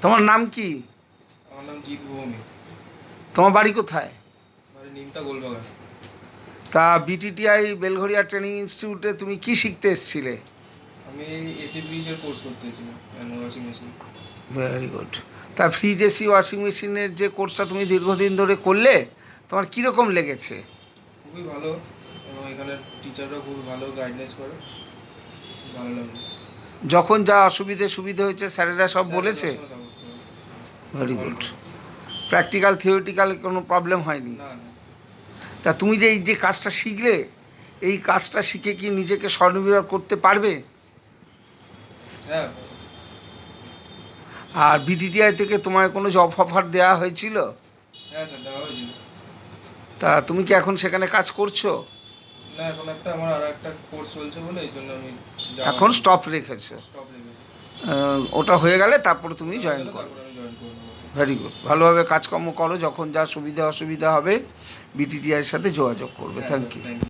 তোমার নাম কি? আমার নাম জিৎ ভৌমিক। তোমার বাড়ি কোথায়? মানে নিমতা গোলবাগান। তা বিটিটিআই বেলঘরিয়া ট্রেনিং ইনস্টিটিউটে তুমি কি শিখতে এসেছিলে? আমি এসি ব্রিজের কোর্স করতে এসেছিলাম, ওয়াশিং মেশিন। Very good. তা ফ্রিজ এসি ওয়াশিং মেশিনের যে কোর্সটা তুমি দীর্ঘদিন ধরে করলে, তোমার কীরকম লেগেছে? খুবই ভালো, এবং এখানে টিচাররাও খুবই ভালো গাইডেন্স করে, ভালো লাগলো। যখন যা অসুবিধে সুবিধে হয়েছে স্যারেরা সব বলেছে? স্যারেরা সবসময় support করে। ভেরি ভালো গুড। করে। প্র্যাকটিক্যাল থিওরিটিক্যাল কোনো প্রবলেম হয়নি? না না। তা তুমি যে এই যে কাজটা শিখলে, এই কাজটা শিখে কি নিজেকে স্বনির্ভর করতে পারবে? হ্যাঁ। আর বিটিটিআই থেকে তোমায় কোনো জব অফার দেওয়া হয়েছিল? হ্যাঁ স্যার, দেওয়া হয়েছিল। তা তুমি কি এখন সেখানে কাজ করছো? না, এখন আমার আর একটা কোর্স চলছে বলে এই জন্য আমি এখন স্টপ রেখেছো? স্টপ রেখেছি। ওটা হয়ে গেলে তারপরে তুমি ওটা হয়ে জয়েন গেলে করো। তারপর আমি জয়েন করবো। Very good. ভালোভাবে কাজকর্ম করো, যখন যা সুবিধা অসুবিধা হবে বিটিটিআইয়ের সাথে যোগাযোগ করবে। হ্যাঁ thank sir, you. Thank you.